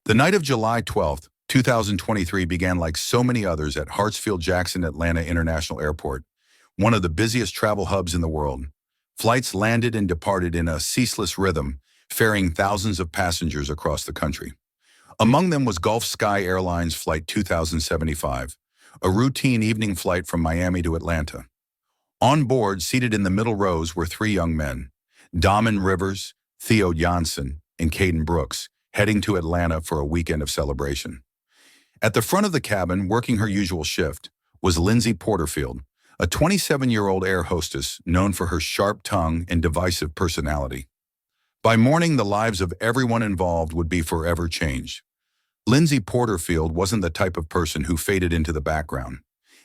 The night of July 12th, 2023 began like so many others at Hartsfield-Jackson Atlanta International Airport, one of the busiest travel hubs in the world. Flights landed and departed in a ceaseless rhythm, ferrying thousands of passengers across the country. Among them was Gulf Sky Airlines Flight 2075, a routine evening flight from Miami to Atlanta. On board, seated in the middle rows, were three young men, Damon Rivers, Theo Janssen, and Caden Brooks, heading to Atlanta for a weekend of celebration. At the front of the cabin, working her usual shift, was Lindsay Porterfield, a 27-year-old air hostess known for her sharp tongue and divisive personality. By morning, the lives of everyone involved would be forever changed. Lindsay Porterfield wasn't the type of person who faded into the background.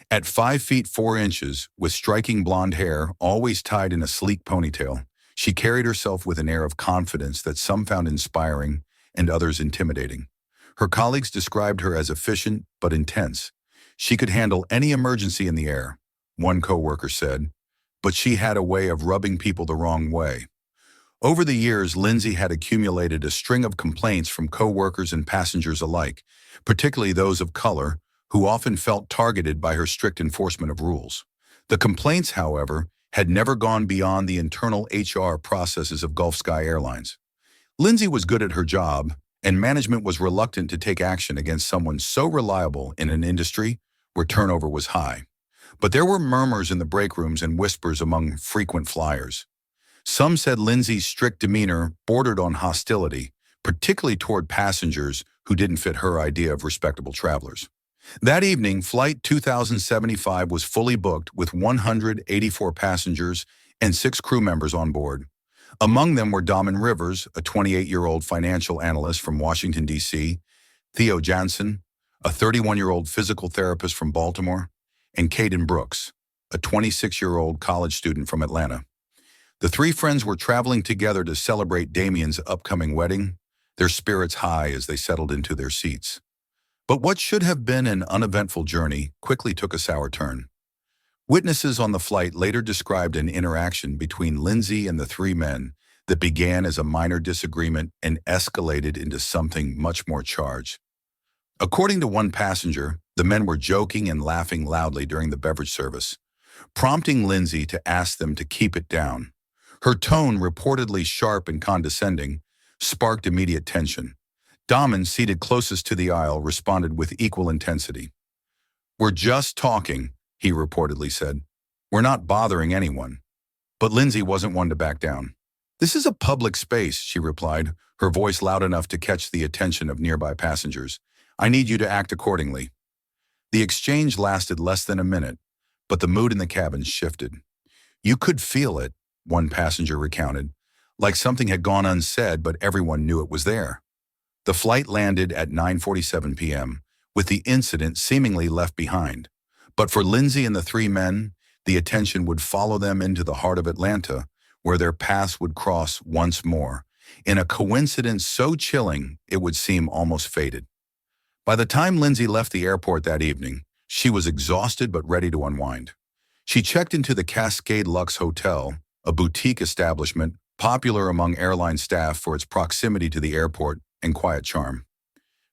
At 5 feet 4 inches, with striking blonde hair always tied in a sleek ponytail, she carried herself with an air of confidence that some found inspiring and others intimidating. Her colleagues described her as efficient but intense. She could handle any emergency in the air, one coworker said, but she had a way of rubbing people the wrong way. Over the years, Lindsay had accumulated a string of complaints from coworkers and passengers alike, particularly those of color, who often felt targeted by her strict enforcement of rules. The complaints, however, had never gone beyond the internal HR processes of Gulf Sky Airlines. Lindsay was good at her job, and management was reluctant to take action against someone so reliable in an industry where turnover was high. But there were murmurs in the break rooms and whispers among frequent flyers. Some said Lindsay's strict demeanor bordered on hostility, particularly toward passengers who didn't fit her idea of respectable travelers. That evening, Flight 2075 was fully booked with 184 passengers and 6 crew members on board. Among them were Damon Rivers, a 28-year-old financial analyst from Washington, D.C., Theo Janssen, a 31-year-old physical therapist from Baltimore, and Caden Brooks, a 26-year-old college student from Atlanta. The three friends were traveling together to celebrate Damien's upcoming wedding, their spirits high as they settled into their seats. But what should have been an uneventful journey quickly took a sour turn. Witnesses on the flight later described an interaction between Lindsay and the three men that began as a minor disagreement and escalated into something much more charged. According to one passenger, the men were joking and laughing loudly during the beverage service, prompting Lindsay to ask them to keep it down. Her tone, reportedly sharp and condescending, sparked immediate tension. Damon, seated closest to the aisle, responded with equal intensity. "We're just talking," he reportedly said. "We're not bothering anyone." But Lindsay wasn't one to back down. "This is a public space," she replied, her voice loud enough to catch the attention of nearby passengers. "I need you to act accordingly." The exchange lasted less than a minute, but the mood in the cabin shifted. "You could feel it," one passenger recounted, "like something had gone unsaid, but everyone knew it was there." The flight landed at 9:47 p.m., with the incident seemingly left behind. But for Lindsay and the three men, the attention would follow them into the heart of Atlanta, where their paths would cross once more, in a coincidence so chilling it would seem almost fated. By the time Lindsay left the airport that evening, she was exhausted but ready to unwind. She checked into the Cascade Lux Hotel, a boutique establishment popular among airline staff for its proximity to the airport and quiet charm.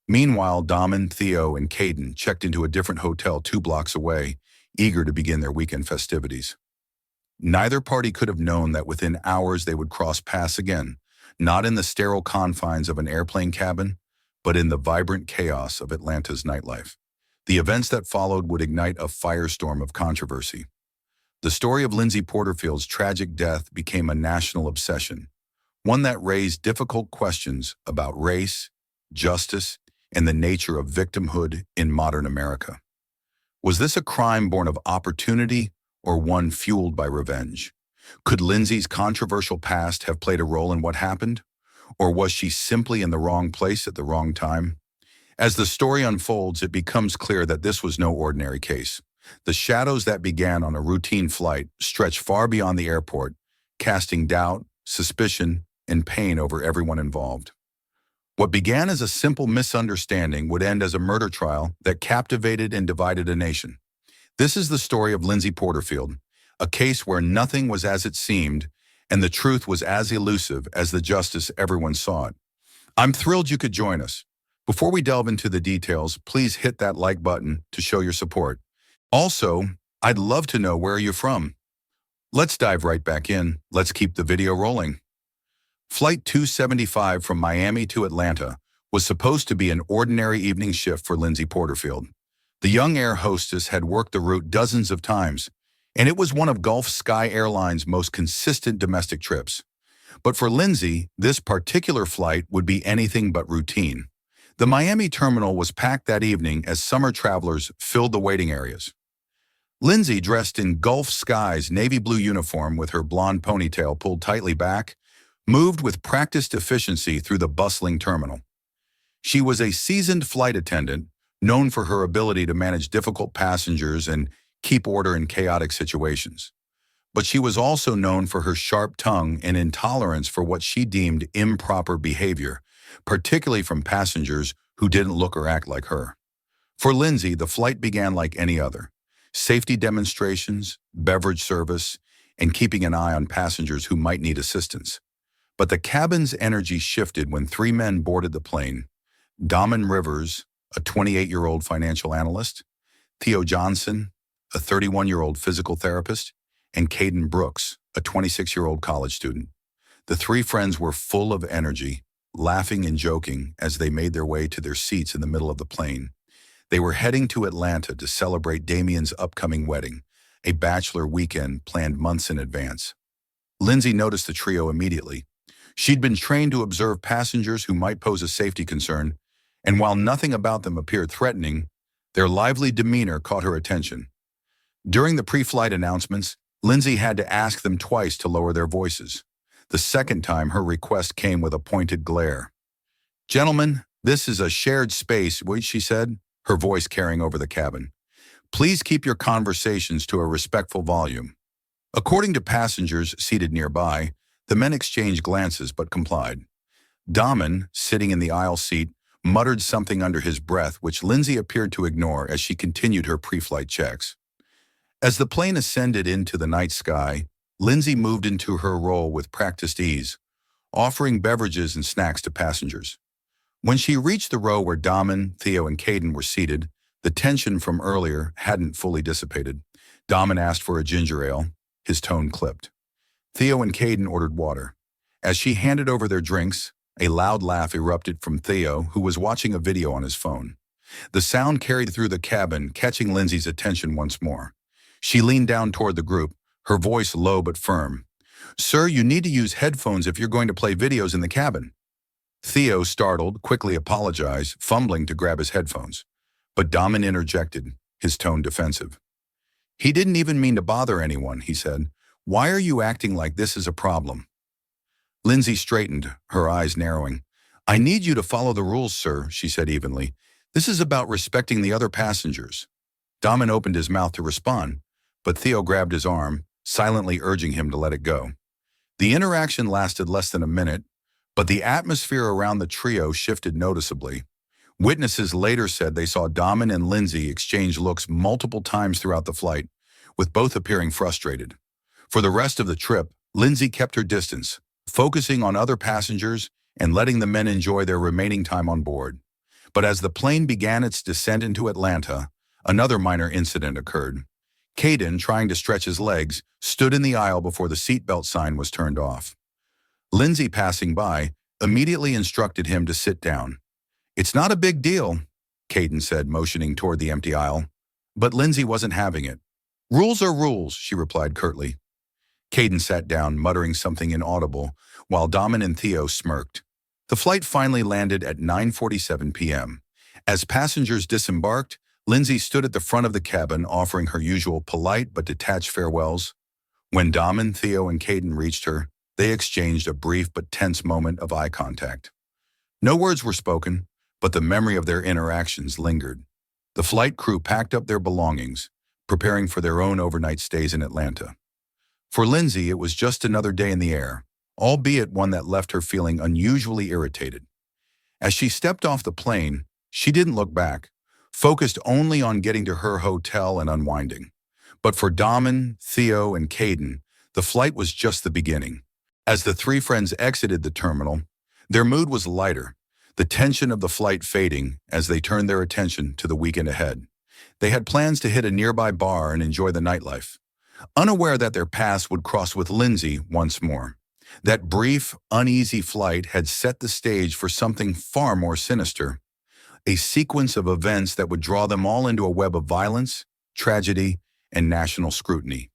Meanwhile, Damon, Theo, and Caden checked into a different hotel 2 blocks away, eager to begin their weekend festivities. Neither party could have known that within hours they would cross paths again, not in the sterile confines of an airplane cabin, but in the vibrant chaos of Atlanta's nightlife. The events that followed would ignite a firestorm of controversy. The story of Lindsay Porterfield's tragic death became a national obsession, one that raised difficult questions about race, justice, and the nature of victimhood in modern America. Was this a crime born of opportunity or one fueled by revenge? Could Lindsay's controversial past have played a role in what happened? Or was she simply in the wrong place at the wrong time? As the story unfolds, it becomes clear that this was no ordinary case. The shadows that began on a routine flight stretched far beyond the airport, casting doubt, suspicion, and pain over everyone involved. What began as a simple misunderstanding would end as a murder trial that captivated and divided a nation. This is the story of Lindsay Porterfield, a case where nothing was as it seemed, and the truth was as elusive as the justice everyone sought. I'm thrilled you could join us. Before we delve into the details, please hit that like button to show your support. Also, I'd love to know where you're from. Let's dive right back in. Let's keep the video rolling. Flight 275 from Miami to Atlanta was supposed to be an ordinary evening shift for Lindsay Porterfield. The young air hostess had worked the route dozens of times, and it was one of Gulf Sky Airlines' most consistent domestic trips. But for Lindsay, this particular flight would be anything but routine. The Miami terminal was packed that evening as summer travelers filled the waiting areas. Lindsay, dressed in Gulf Sky's navy blue uniform with her blonde ponytail pulled tightly back, moved with practiced efficiency through the bustling terminal. She was a seasoned flight attendant, known for her ability to manage difficult passengers and keep order in chaotic situations. But she was also known for her sharp tongue and intolerance for what she deemed improper behavior, particularly from passengers who didn't look or act like her. For Lindsay, the flight began like any other: safety demonstrations, beverage service, and keeping an eye on passengers who might need assistance. But the cabin's energy shifted when three men boarded the plane: Damon Rivers, a 28-year-old financial analyst; Theo Johnson, a 31-year-old physical therapist; and Caden Brooks, a 26-year-old college student. The three friends were full of energy, laughing and joking as they made their way to their seats in the middle of the plane. They were heading to Atlanta to celebrate Damien's upcoming wedding, a bachelor weekend planned months in advance. Lindsay noticed the trio immediately. She'd been trained to observe passengers who might pose a safety concern, and while nothing about them appeared threatening, their lively demeanor caught her attention. During the pre-flight announcements, Lindsay had to ask them twice to lower their voices. The second time, her request came with a pointed glare. "Gentlemen, this is a shared space," she said, her voice carrying over the cabin. "Please keep your conversations to a respectful volume." According to passengers seated nearby, the men exchanged glances but complied. Damon, sitting in the aisle seat, muttered something under his breath which Lindsay appeared to ignore as she continued her pre-flight checks. As the plane ascended into the night sky, Lindsay moved into her role with practiced ease, offering beverages and snacks to passengers. When she reached the row where Damon, Theo, and Caden were seated, the tension from earlier hadn't fully dissipated. Damon asked for a ginger ale. His tone clipped. Theo and Caden ordered water. As she handed over their drinks, a loud laugh erupted from Theo, who was watching a video on his phone. The sound carried through the cabin, catching Lindsay's attention once more. She leaned down toward the group, her voice low but firm. "Sir, you need to use headphones if you're going to play videos in the cabin." Theo, startled, quickly apologized, fumbling to grab his headphones. But Damon interjected, his tone defensive. "He didn't even mean to bother anyone," he said. "Why are you acting like this is a problem?" Lindsay straightened, her eyes narrowing. "I need you to follow the rules, sir," she said evenly. "This is about respecting the other passengers." Damon opened his mouth to respond, but Theo grabbed his arm, silently urging him to let it go. The interaction lasted less than a minute, but the atmosphere around the trio shifted noticeably. Witnesses later said they saw Damon and Lindsay exchange looks multiple times throughout the flight, with both appearing frustrated. For the rest of the trip, Lindsay kept her distance, focusing on other passengers and letting the men enjoy their remaining time on board. But as the plane began its descent into Atlanta, another minor incident occurred. Caden, trying to stretch his legs, stood in the aisle before the seatbelt sign was turned off. Lindsay, passing by, immediately instructed him to sit down. "It's not a big deal," Caden said, motioning toward the empty aisle. But Lindsay wasn't having it. "Rules are rules," she replied curtly. Caden sat down, muttering something inaudible, while Damon and Theo smirked. The flight finally landed at 9:47 p.m. As passengers disembarked, Lindsay stood at the front of the cabin, offering her usual polite but detached farewells. When Damon, Theo, and Caden reached her, they exchanged a brief but tense moment of eye contact. No words were spoken, but the memory of their interactions lingered. The flight crew packed up their belongings, preparing for their own overnight stays in Atlanta. For Lindsay, it was just another day in the air, albeit one that left her feeling unusually irritated. As she stepped off the plane, she didn't look back, focused only on getting to her hotel and unwinding. But for Damon, Theo, and Caden, the flight was just the beginning. As the three friends exited the terminal, their mood was lighter. the tension of the flight fading as they turned their attention to the weekend ahead. They had plans to hit a nearby bar and enjoy the nightlife, unaware that their paths would cross with Lindsay once more. That brief, uneasy flight had set the stage for something far more sinister, a sequence of events that would draw them all into a web of violence, tragedy, and national scrutiny.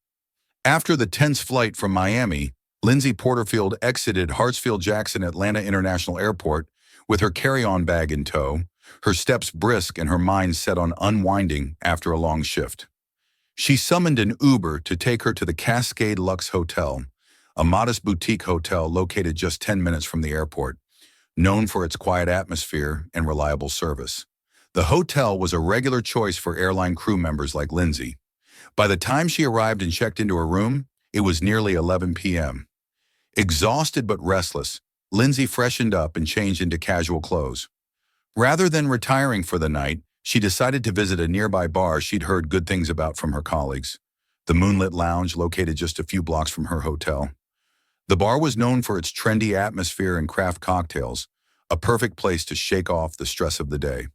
After the tense flight from Miami, Lindsay Porterfield exited Hartsfield-Jackson Atlanta International Airport with her carry-on bag in tow, her steps brisk and her mind set on unwinding after a long shift. She summoned an Uber to take her to the Cascade Lux Hotel, a modest boutique hotel located just 10 minutes from the airport, known for its quiet atmosphere and reliable service. The hotel was a regular choice for airline crew members like Lindsay. By the time she arrived and checked into her room, it was nearly 11 p.m. Exhausted but restless, Lindsay freshened up and changed into casual clothes. Rather than retiring for the night, she decided to visit a nearby bar she'd heard good things about from her colleagues, the Moonlit Lounge, located just a few blocks from her hotel. The bar was known for its trendy atmosphere and craft cocktails, a perfect place to shake off the stress of the day.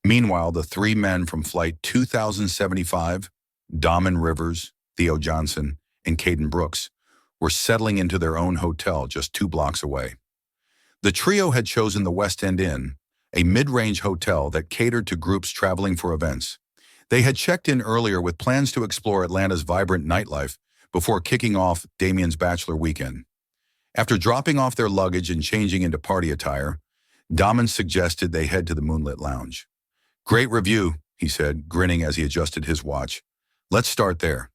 Meanwhile, the three men from Flight 2075, Damon Rivers, Theo Johnson, and Caden Brooks, were settling into their own hotel just 2 blocks away. The trio had chosen the West End Inn, a mid-range hotel that catered to groups traveling for events. They had checked in earlier with plans to explore Atlanta's vibrant nightlife before kicking off Damien's bachelor weekend. After dropping off their luggage and changing into party attire, Damon suggested they head to the Moonlit Lounge. "Great review," he said, grinning as he adjusted his watch. "Let's start there."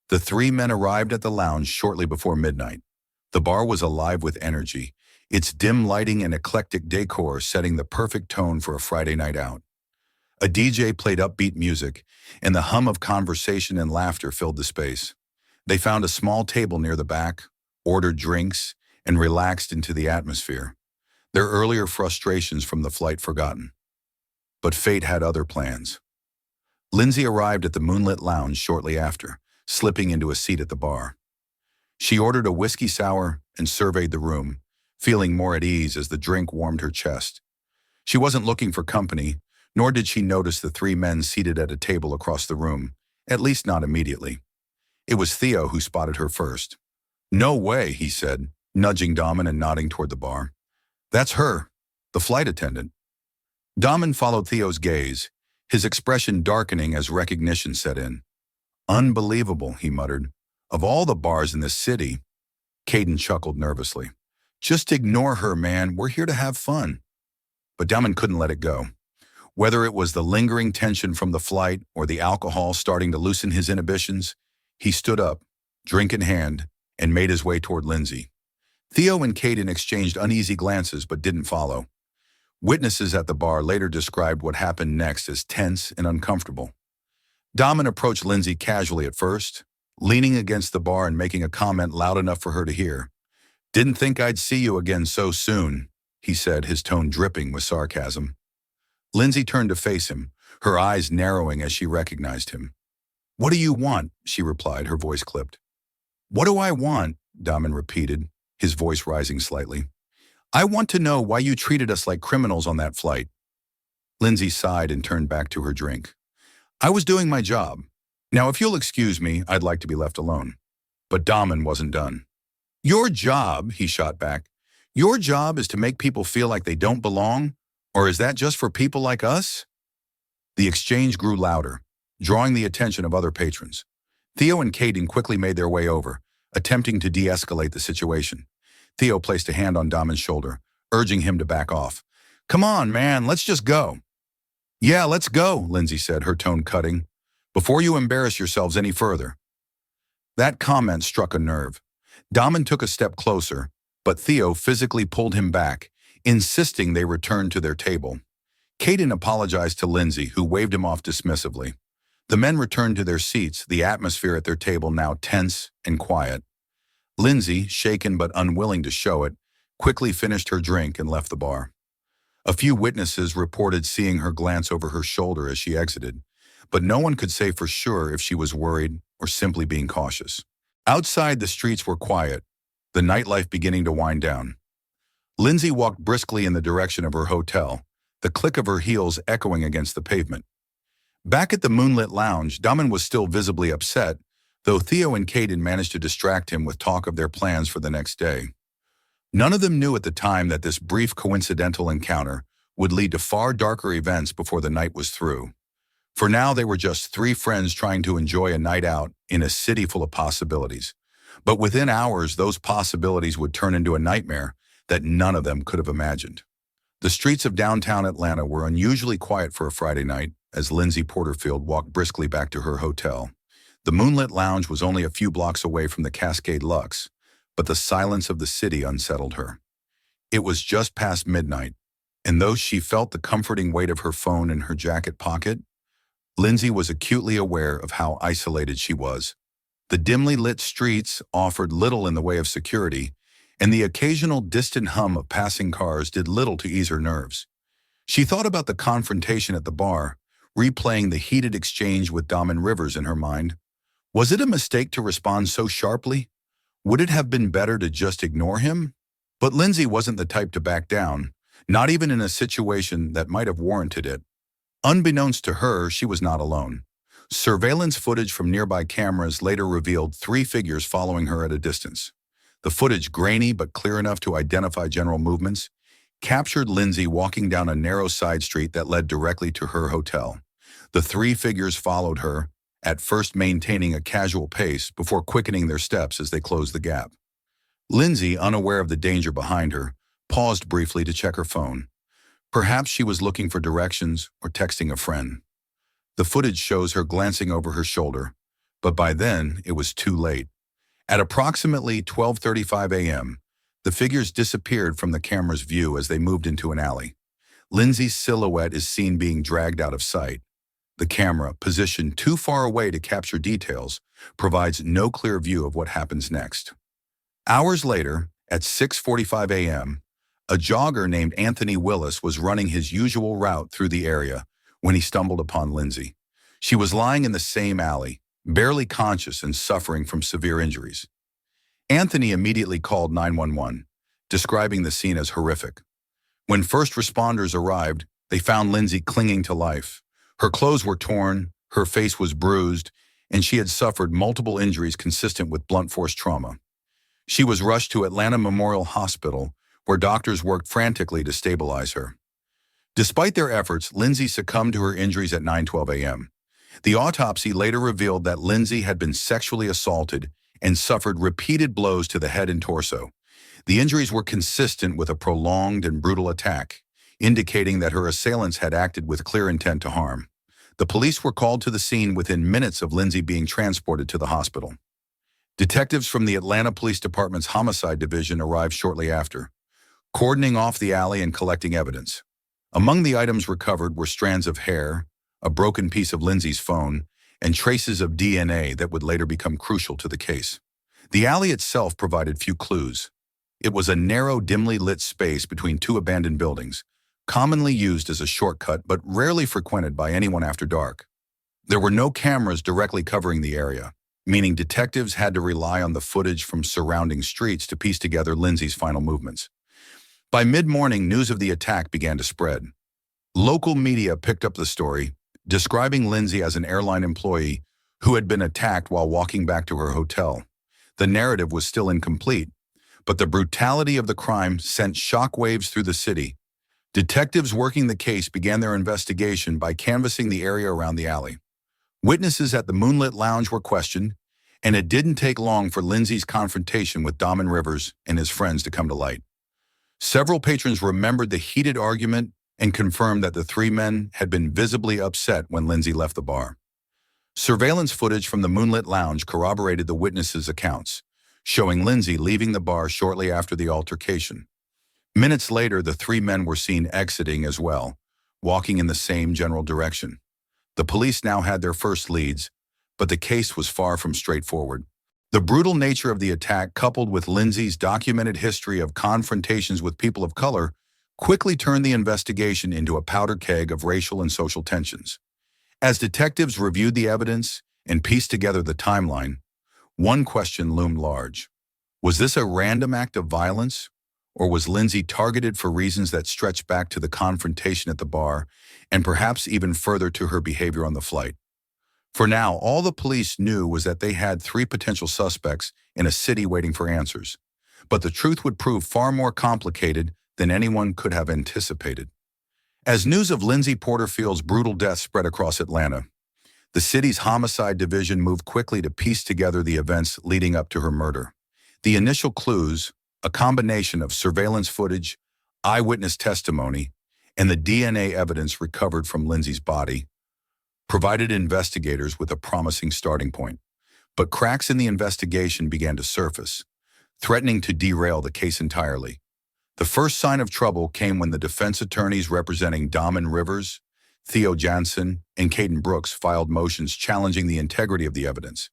The 3 men arrived at the lounge shortly before midnight. The bar was alive with energy, its dim lighting and eclectic decor setting the perfect tone for a Friday night out. A DJ played upbeat music, and the hum of conversation and laughter filled the space. They found a small table near the back, ordered drinks, and relaxed into the atmosphere, their earlier frustrations from the flight forgotten. But fate had other plans. Lindsay arrived at the Moonlit Lounge shortly after, slipping into a seat at the bar. She ordered a whiskey sour and surveyed the room, feeling more at ease as the drink warmed her chest. She wasn't looking for company, nor did she notice the 3 men seated at a table across the room, at least not immediately. It was Theo who spotted her first. "No way," he said, nudging Damon and nodding toward the bar. "That's her, the flight attendant." Damon followed Theo's gaze, his expression darkening as recognition set in. "Unbelievable," he muttered. "Of all the bars in this city." Caden chuckled nervously. "Just ignore her, man. We're here to have fun." But Damon couldn't let it go. Whether it was the lingering tension from the flight or the alcohol starting to loosen his inhibitions, he stood up, drink in hand, and made his way toward Lindsay. Theo and Caden exchanged uneasy glances but didn't follow. Witnesses at the bar later described what happened next as tense and uncomfortable. Damon approached Lindsay casually at first, leaning against the bar and making a comment loud enough for her to hear. "Didn't think I'd see you again so soon," he said, his tone dripping with sarcasm. Lindsay turned to face him, her eyes narrowing as she recognized him. "What do you want?" she replied, her voice clipped. "What do I want?" Damon repeated, his voice rising slightly. "I want to know why you treated us like criminals on that flight." Lindsay sighed and turned back to her drink. "I was doing my job. Now, if you'll excuse me, I'd like to be left alone." But Damon wasn't done. "Your job," he shot back, "your job is to make people feel like they don't belong? Or is that just for people like us?" The exchange grew louder, drawing the attention of other patrons. Theo and Caden quickly made their way over, attempting to de-escalate the situation. Theo placed a hand on Damon's shoulder, urging him to back off. "Come on, man, let's just go." "Yeah, let's go," Lindsay said, her tone cutting, "before you embarrass yourselves any further." That comment struck a nerve. Damon took a step closer, but Theo physically pulled him back, insisting they return to their table. Caden apologized to Lindsay, who waved him off dismissively. The men returned to their seats, the atmosphere at their table now tense and quiet. Lindsay, shaken but unwilling to show it, quickly finished her drink and left the bar. A few witnesses reported seeing her glance over her shoulder as she exited, but no one could say for sure if she was worried or simply being cautious. Outside, the streets were quiet, the nightlife beginning to wind down. Lindsay walked briskly in the direction of her hotel, the click of her heels echoing against the pavement. Back at the moonlit lounge, Damon was still visibly upset, though Theo and Caden managed to distract him with talk of their plans for the next day. None of them knew at the time that this brief coincidental encounter would lead to far darker events before the night was through. For now, they were just three friends trying to enjoy a night out in a city full of possibilities. But within hours, those possibilities would turn into a nightmare that none of them could have imagined. The streets of downtown Atlanta were unusually quiet for a Friday night as Lindsay Porterfield walked briskly back to her hotel. The moonlit lounge was only a few blocks away from the Cascade Lux, but the silence of the city unsettled her. It was just past midnight, and though she felt the comforting weight of her phone in her jacket pocket, Lindsay was acutely aware of how isolated she was. The dimly lit streets offered little in the way of security, and the occasional distant hum of passing cars did little to ease her nerves. She thought about the confrontation at the bar, replaying the heated exchange with Damon Rivers in her mind. Was it a mistake to respond so sharply? Would it have been better to just ignore him? But Lindsay wasn't the type to back down, not even in a situation that might have warranted it. Unbeknownst to her, she was not alone. Surveillance footage from nearby cameras later revealed three figures following her at a distance. The footage, grainy but clear enough to identify general movements, captured Lindsay walking down a narrow side street that led directly to her hotel. The three figures followed her, at first maintaining a casual pace before quickening their steps as they closed the gap. Lindsay, unaware of the danger behind her, paused briefly to check her phone. Perhaps she was looking for directions or texting a friend. The footage shows her glancing over her shoulder, but by then it was too late. At approximately 12:35 a.m., the figures disappeared from the camera's view as they moved into an alley. Lindsay's silhouette is seen being dragged out of sight. The camera, positioned too far away to capture details, provides no clear view of what happens next. Hours later, at 6:45 a.m., a jogger named Anthony Willis was running his usual route through the area when he stumbled upon Lindsay. She was lying in the same alley, barely conscious and suffering from severe injuries. Anthony immediately called 911, describing the scene as horrific. When first responders arrived, they found Lindsay clinging to life. Her clothes were torn, her face was bruised, and she had suffered multiple injuries consistent with blunt force trauma. She was rushed to Atlanta Memorial Hospital, where doctors worked frantically to stabilize her. Despite their efforts, Lindsay succumbed to her injuries at 9:12 a.m. The autopsy later revealed that Lindsay had been sexually assaulted and suffered repeated blows to the head and torso. The injuries were consistent with a prolonged and brutal attack, indicating that her assailants had acted with clear intent to harm. The police were called to the scene within minutes of Lindsay being transported to the hospital. Detectives from the Atlanta Police Department's Homicide Division arrived shortly after, cordoning off the alley and collecting evidence. Among the items recovered were strands of hair, a broken piece of Lindsay's phone, and traces of DNA that would later become crucial to the case. The alley itself provided few clues. It was a narrow, dimly lit space between two abandoned buildings, commonly used as a shortcut but rarely frequented by anyone after dark. There were no cameras directly covering the area, meaning detectives had to rely on the footage from surrounding streets to piece together Lindsay's final movements. By mid-morning, news of the attack began to spread. Local media picked up the story, describing Lindsay as an airline employee who had been attacked while walking back to her hotel. The narrative was still incomplete, but the brutality of the crime sent shockwaves through the city. Detectives working the case began their investigation by canvassing the area around the alley. Witnesses at the moonlit lounge were questioned, and it didn't take long for Lindsay's confrontation with Damon Rivers and his friends to come to light. Several patrons remembered the heated argument and confirmed that the three men had been visibly upset when Lindsay left the bar. Surveillance footage from the moonlit lounge corroborated the witnesses' accounts, showing Lindsay leaving the bar shortly after the altercation. Minutes later, the three men were seen exiting as well, walking in the same general direction. The police now had their first leads, but the case was far from straightforward. The brutal nature of the attack, coupled with Lindsay's documented history of confrontations with people of color, quickly turned the investigation into a powder keg of racial and social tensions. As detectives reviewed the evidence and pieced together the timeline, one question loomed large. Was this a random act of violence, Or was Lindsay targeted for reasons that stretched back to the confrontation at the bar and perhaps even further to her behavior on the flight? For now, all the police knew was that they had 3 potential suspects in a city waiting for answers. But the truth would prove far more complicated than anyone could have anticipated. As news of Lindsay Porterfield's brutal death spread across Atlanta, the city's homicide division moved quickly to piece together the events leading up to her murder. The initial clues, a combination of surveillance footage, eyewitness testimony, and the DNA evidence recovered from Lindsay's body, provided investigators with a promising starting point. But cracks in the investigation began to surface, threatening to derail the case entirely. The first sign of trouble came when the defense attorneys representing Damon Rivers, Theo Jansen, and Caden Brooks filed motions challenging the integrity of the evidence.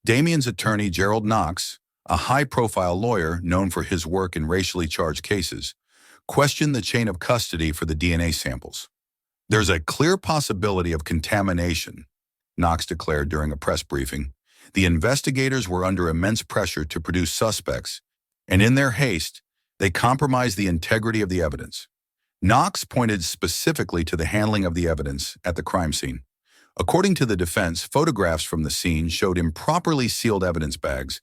Damien's attorney, Gerald Knox, a high-profile lawyer known for his work in racially charged cases, questioned the chain of custody for the DNA samples. "There's a clear possibility of contamination," Knox declared during a press briefing. The investigators were under immense pressure to produce suspects, and in their haste, they compromised the integrity of the evidence. Knox pointed specifically to the handling of the evidence at the crime scene. According to the defense, photographs from the scene showed improperly sealed evidence bags,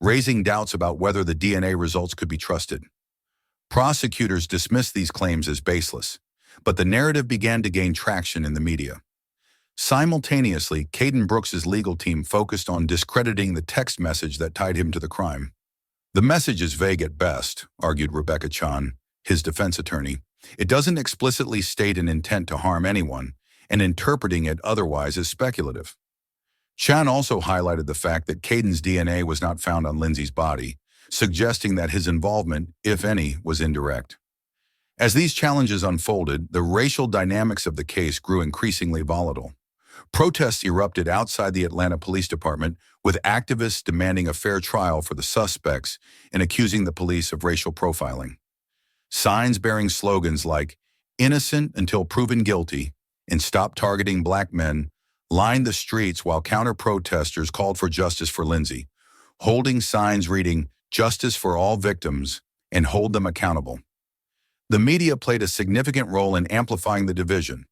raising doubts about whether the DNA results could be trusted. Prosecutors dismissed these claims as baseless, but the narrative began to gain traction in the media. Simultaneously, Caden Brooks' legal team focused on discrediting the text message that tied him to the crime. "The message is vague at best," argued Rebecca Chan, his defense attorney. "It doesn't explicitly state an intent to harm anyone, and interpreting it otherwise is speculative." Chan also highlighted the fact that Caden's DNA was not found on Lindsay's body, suggesting that his involvement, if any, was indirect. As these challenges unfolded, the racial dynamics of the case grew increasingly volatile. Protests erupted outside the Atlanta Police Department, with activists demanding a fair trial for the suspects and accusing the police of racial profiling. Signs bearing slogans like "Innocent until proven guilty" and "Stop targeting black men" lined the streets while counter-protesters called for justice for Lindsay, holding signs reading "Justice for all victims" and "Hold them accountable." The media played a significant role in amplifying the division.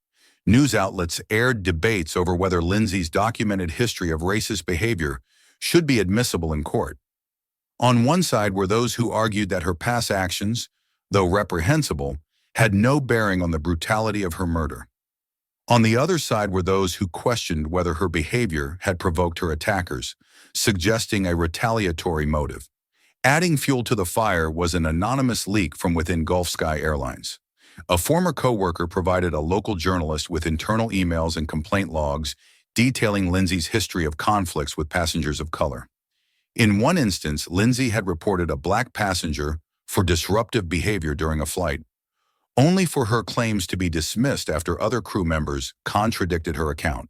News outlets aired debates over whether Lindsay's documented history of racist behavior should be admissible in court. On one side were those who argued that her past actions, though reprehensible, had no bearing on the brutality of her murder. On the other side were those who questioned whether her behavior had provoked her attackers, suggesting a retaliatory motive. Adding fuel to the fire was an anonymous leak from within Gulf Sky Airlines. A former co-worker provided a local journalist with internal emails and complaint logs detailing Lindsay's history of conflicts with passengers of color. In one instance, Lindsay had reported a black passenger for disruptive behavior during a flight, only for her claims to be dismissed after other crew members contradicted her account.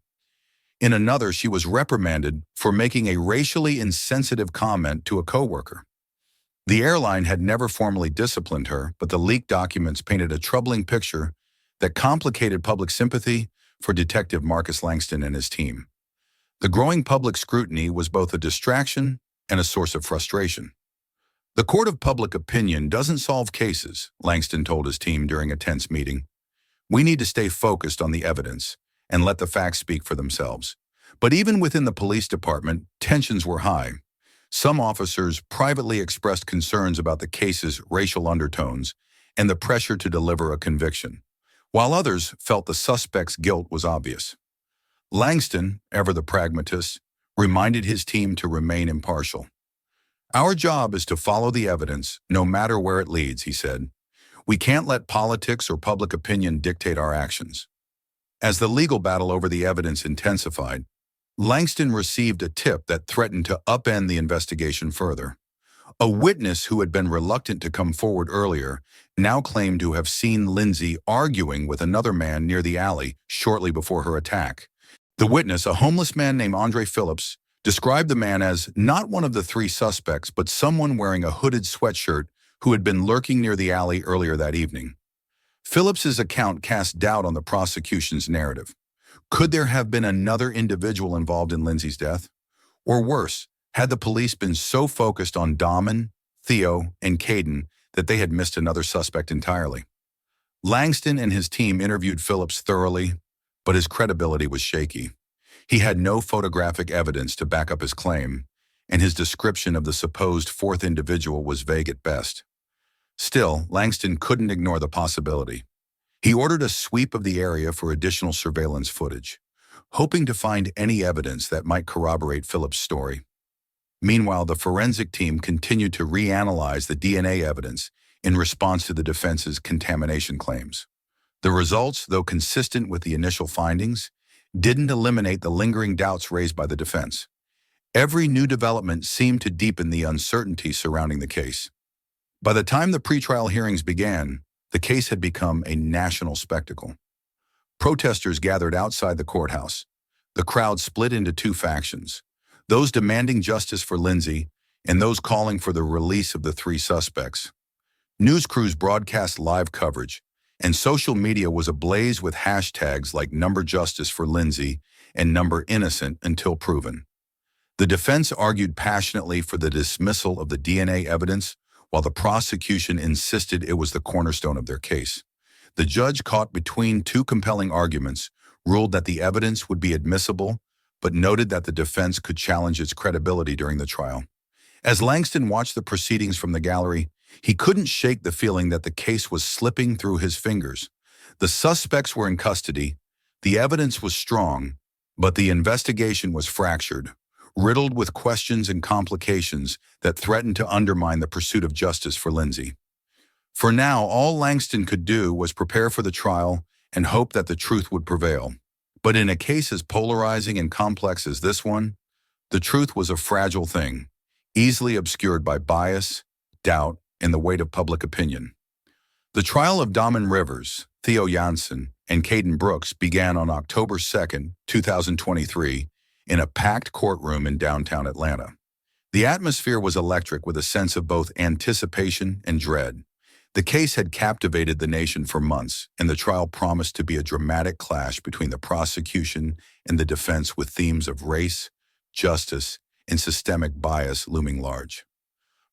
In another, she was reprimanded for making a racially insensitive comment to a co-worker. The airline had never formally disciplined her, but the leaked documents painted a troubling picture that complicated public sympathy for Detective Marcus Langston and his team. The growing public scrutiny was both a distraction and a source of frustration. "The court of public opinion doesn't solve cases," Langston told his team during a tense meeting. "We need to stay focused on the evidence and let the facts speak for themselves." But even within the police department, tensions were high. Some officers privately expressed concerns about the case's racial undertones and the pressure to deliver a conviction, while others felt the suspect's guilt was obvious. Langston, ever the pragmatist, reminded his team to remain impartial. "Our job is to follow the evidence, no matter where it leads," he said. "We can't let politics or public opinion dictate our actions." As the legal battle over the evidence intensified, Langston received a tip that threatened to upend the investigation further. A witness who had been reluctant to come forward earlier now claimed to have seen Lindsay arguing with another man near the alley shortly before her attack. The witness, a homeless man named Andre Phillips, described the man as not one of the 3 suspects, but someone wearing a hooded sweatshirt who had been lurking near the alley earlier that evening. Phillips's account cast doubt on the prosecution's narrative. Could there have been another individual involved in Lindsay's death? Or worse, had the police been so focused on Damon, Theo, and Caden that they had missed another suspect entirely. Langston and his team interviewed Phillips thoroughly, but his credibility was shaky. He had no photographic evidence to back up his claim, and his description of the supposed fourth individual was vague at best. Still, Langston couldn't ignore the possibility. He ordered a sweep of the area for additional surveillance footage, hoping to find any evidence that might corroborate Phillips' story. Meanwhile, the forensic team continued to reanalyze the DNA evidence in response to the defense's contamination claims. The results, though consistent with the initial findings, didn't eliminate the lingering doubts raised by the defense. Every new development seemed to deepen the uncertainty surrounding the case. By the time the pretrial hearings began, the case had become a national spectacle. Protesters gathered outside the courthouse. The crowd split into two factions, those demanding justice for Lindsay and those calling for the release of the three suspects. News crews broadcast live coverage, and social media was ablaze with hashtags like #Justice for Lindsay and #Innocent until proven. The defense argued passionately for the dismissal of the DNA evidence, while the prosecution insisted it was the cornerstone of their case. The judge, caught between two compelling arguments, ruled that the evidence would be admissible, but noted that the defense could challenge its credibility during the trial. As Langston watched the proceedings from the gallery, he couldn't shake the feeling that the case was slipping through his fingers. The suspects were in custody, the evidence was strong, but the investigation was fractured, riddled with questions and complications that threatened to undermine the pursuit of justice for Lindsay. For now, all Langston could do was prepare for the trial and hope that the truth would prevail. But in a case as polarizing and complex as this one, the truth was a fragile thing, easily obscured by bias, doubt, and the weight of public opinion. The trial of Damon Rivers, Theo Jansen, and Caden Brooks began on October 2, 2023, in a packed courtroom in downtown Atlanta. The atmosphere was electric, with a sense of both anticipation and dread. The case had captivated the nation for months, and the trial promised to be a dramatic clash between the prosecution and the defense, with themes of race, justice, and systemic bias looming large.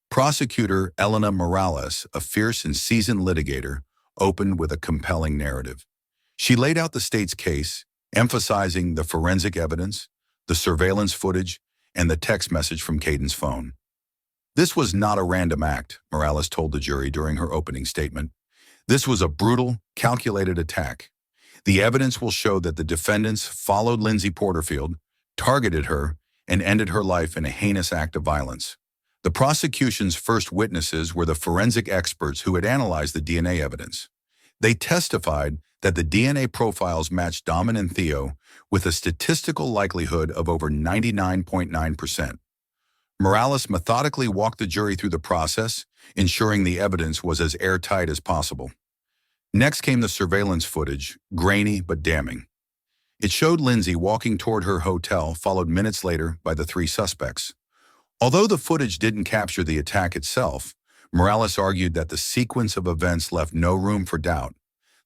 Prosecutor Elena Morales, a fierce and seasoned litigator, opened with a compelling narrative. She laid out the state's case, emphasizing the forensic evidence, the surveillance footage, and the text message from Caden's phone. This was not a random act, Morales told the jury during her opening statement. This was a brutal, calculated attack. The evidence will show that the defendants followed Lindsay Porterfield, targeted her, and ended her life in a heinous act of violence. The prosecution's first witnesses were the forensic experts who had analyzed the DNA evidence. They testified that the DNA profiles matched Damon and Theo with a statistical likelihood of over 99.9%. Morales methodically walked the jury through the process, ensuring the evidence was as airtight as possible. Next came the surveillance footage, grainy but damning. It showed Lindsay walking toward her hotel, followed minutes later by the three suspects. Although the footage didn't capture the attack itself, Morales argued that the sequence of events left no room for doubt.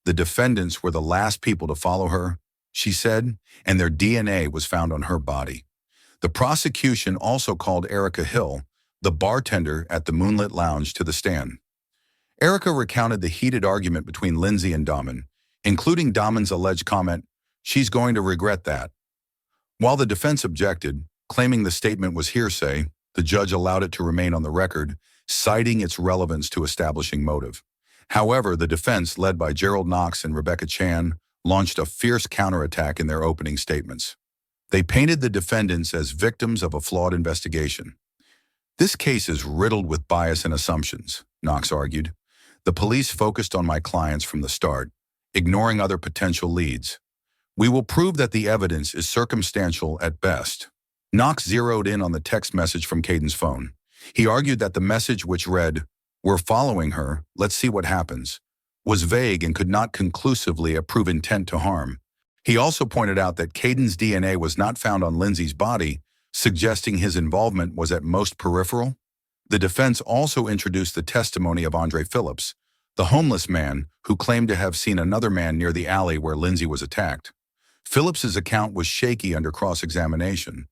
The defendants were the last people to follow her, she said, and their DNA was found on her body. The prosecution also called Erica Hill, the bartender at the Moonlit Lounge, to the stand. Erica recounted the heated argument between Lindsay and Damon, including Damon's alleged comment, "She's going to regret that." While the defense objected, claiming the statement was hearsay, the judge allowed it to remain on the record, citing its relevance to establishing motive. However, the defense, led by Gerald Knox and Rebecca Chan, launched a fierce counterattack in their opening statements. They painted the defendants as victims of a flawed investigation. "This case is riddled with bias and assumptions," Knox argued. "The police focused on my clients from the start, ignoring other potential leads. We will prove that the evidence is circumstantial at best." Knox zeroed in on the text message from Caden's phone. He argued that the message, which read, "We're following her, let's see what happens," was vague and could not conclusively prove intent to harm. He also pointed out that Caden's DNA was not found on Lindsay's body, suggesting his involvement was at most peripheral. The defense also introduced the testimony of Andre Phillips, the homeless man who claimed to have seen another man near the alley where Lindsay was attacked. Phillips's account was shaky under cross-examination,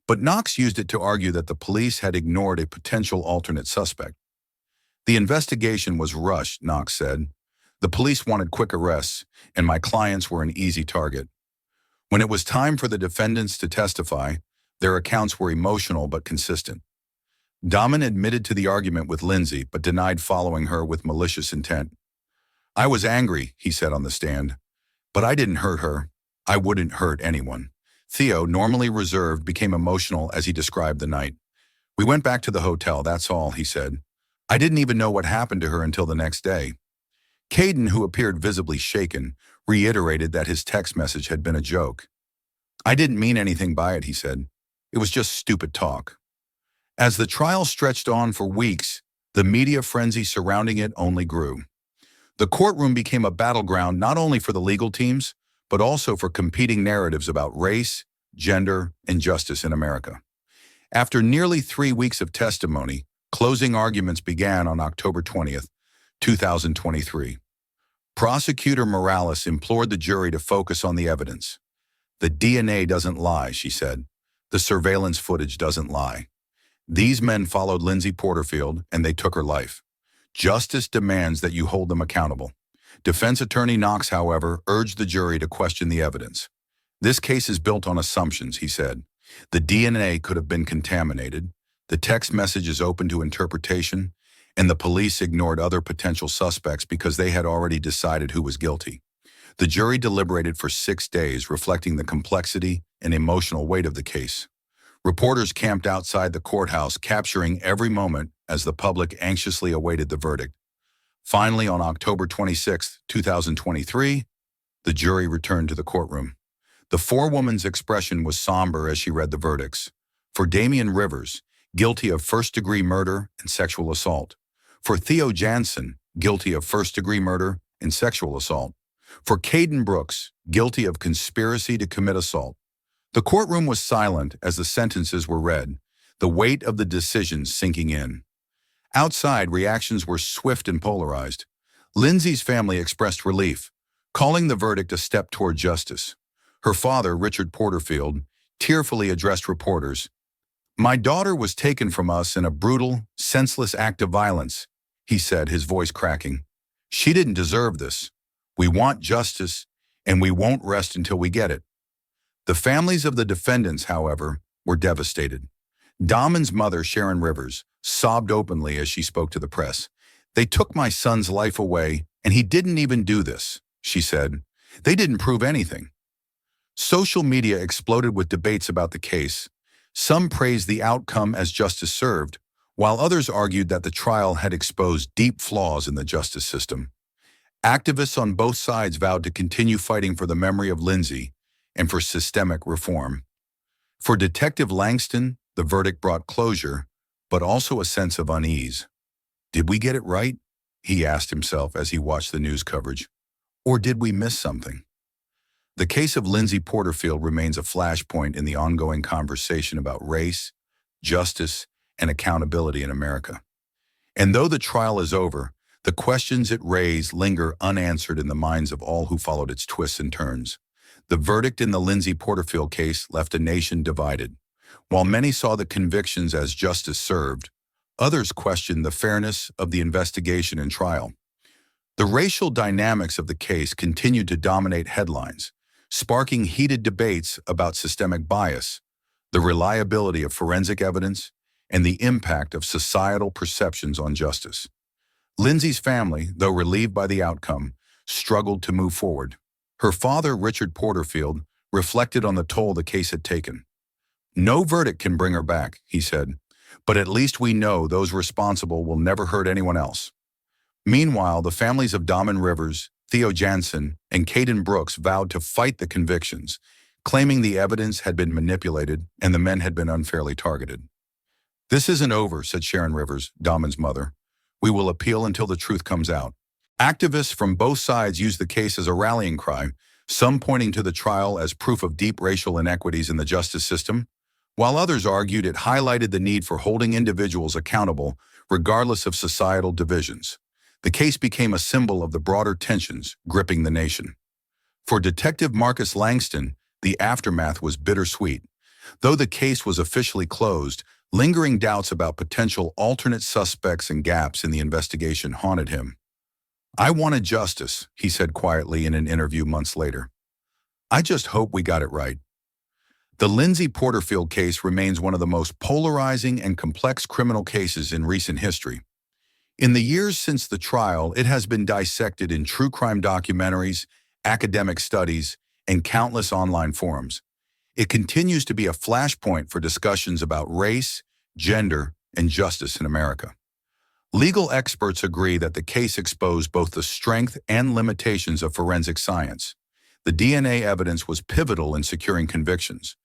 but Knox used it to argue that the police had ignored a potential alternate suspect. The investigation was rushed, Knox said. The police wanted quick arrests, and my clients were an easy target. When it was time for the defendants to testify, their accounts were emotional but consistent. Dahmen admitted to the argument with Lindsay but denied following her with malicious intent. I was angry, he said on the stand, but I didn't hurt her. I wouldn't hurt anyone. Theo, normally reserved, became emotional as he described the night. We went back to the hotel, that's all, he said. I didn't even know what happened to her until the next day. Caden, who appeared visibly shaken, reiterated that his text message had been a joke. I didn't mean anything by it, he said. It was just stupid talk. As the trial stretched on for weeks, the media frenzy surrounding it only grew. The courtroom became a battleground not only for the legal teams, but also for competing narratives about race, gender, and justice in America. After nearly 3 weeks of testimony, closing arguments began on October 20th, 2023. Prosecutor Morales implored the jury to focus on the evidence. The DNA doesn't lie, she said. The surveillance footage doesn't lie. These men followed Lindsay Porterfield, and they took her life. Justice demands that you hold them accountable. Defense attorney Knox, however, urged the jury to question the evidence. This case is built on assumptions, he said. The DNA could have been contaminated, the text message is open to interpretation, and the police ignored other potential suspects because they had already decided who was guilty. The jury deliberated for 6 days, reflecting the complexity and emotional weight of the case. Reporters camped outside the courthouse, capturing every moment as the public anxiously awaited the verdict. Finally, on October 26, 2023, the jury returned to the courtroom. The forewoman's expression was somber as she read the verdicts. For Damian Rivers, guilty of first-degree murder and sexual assault. For Theo Jansen, guilty of first-degree murder and sexual assault. For Caden Brooks, guilty of conspiracy to commit assault. The courtroom was silent as the sentences were read, the weight of the decisions sinking in. Outside, reactions were swift and polarized. Lindsay's family expressed relief, calling the verdict a step toward justice. Her father, Richard Porterfield, tearfully addressed reporters. My daughter was taken from us in a brutal, senseless act of violence, he said, his voice cracking. She didn't deserve this. We want justice, and we won't rest until we get it. The families of the defendants, however, were devastated. Dahmen's mother, Sharon Rivers, sobbed openly as she spoke to the press. They took my son's life away, and he didn't even do this, she said. They didn't prove anything. Social media exploded with debates about the case. Some praised the outcome as justice served, while others argued that the trial had exposed deep flaws in the justice system. Activists on both sides vowed to continue fighting for the memory of Lindsay and for systemic reform. For Detective Langston, the verdict brought closure, but also a sense of unease. Did we get it right? He asked himself as he watched the news coverage. Or did we miss something? The case of Lindsay Porterfield remains a flashpoint in the ongoing conversation about race, justice, and accountability in America. And though the trial is over, the questions it raised linger unanswered in the minds of all who followed its twists and turns. The verdict in the Lindsay Porterfield case left a nation divided. While many saw the convictions as justice served, others questioned the fairness of the investigation and trial. The racial dynamics of the case continued to dominate headlines, sparking heated debates about systemic bias, the reliability of forensic evidence, and the impact of societal perceptions on justice. Lindsay's family, though relieved by the outcome, struggled to move forward. Her father, Richard Porterfield, reflected on the toll the case had taken. No verdict can bring her back, he said, but at least we know those responsible will never hurt anyone else. Meanwhile, the families of Dahmen Rivers, Theo Jansen, and Caden Brooks vowed to fight the convictions, claiming the evidence had been manipulated and the men had been unfairly targeted. This isn't over, said Sharon Rivers, Dahmen's mother. We will appeal until the truth comes out. Activists from both sides used the case as a rallying cry, some pointing to the trial as proof of deep racial inequities in the justice system, while others argued it highlighted the need for holding individuals accountable regardless of societal divisions. The case became a symbol of the broader tensions gripping the nation. For Detective Marcus Langston, the aftermath was bittersweet. Though the case was officially closed, Lingering doubts about potential alternate suspects and gaps in the investigation haunted him. "I wanted justice," he said quietly in an interview months later. "I just hope we got it right." The Lindsay Porterfield case remains one of the most polarizing and complex criminal cases in recent history. In the years since the trial, it has been dissected in true crime documentaries, academic studies, and countless online forums. It continues to be a flashpoint for discussions about race, gender, and justice in America. Legal experts agree that the case exposed both the strength and limitations of forensic science. The DNA evidence was pivotal in securing convictions,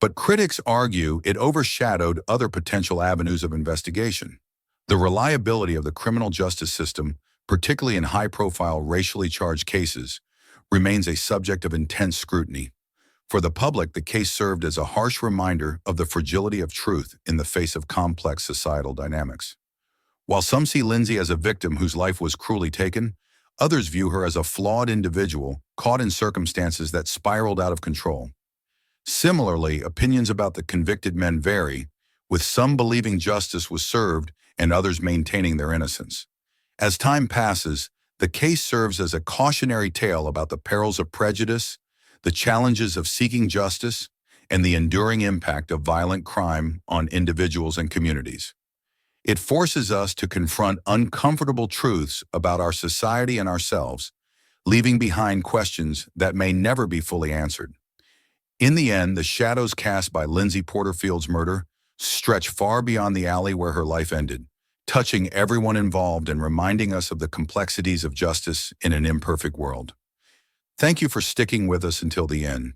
but critics argue it overshadowed other potential avenues of investigation. The reliability of the criminal justice system, particularly in high-profile racially charged cases, remains a subject of intense scrutiny. For the public, the case served as a harsh reminder of the fragility of truth in the face of complex societal dynamics. While some see Lindsay as a victim whose life was cruelly taken, others view her as a flawed individual caught in circumstances that spiraled out of control. Similarly, opinions about the convicted men vary, with some believing justice was served and others maintaining their innocence. As time passes, the case serves as a cautionary tale about the perils of prejudice, the challenges of seeking justice, and the enduring impact of violent crime on individuals and communities. It forces us to confront uncomfortable truths about our society and ourselves, leaving behind questions that may never be fully answered. In the end, the shadows cast by Lindsay Porterfield's murder stretch far beyond the alley where her life ended, touching everyone involved and reminding us of the complexities of justice in an imperfect world. Thank you for sticking with us until the end.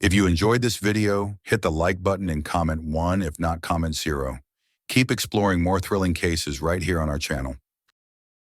If you enjoyed this video, hit the like button and comment 1, if not comment 0. Keep exploring more thrilling cases right here on our channel.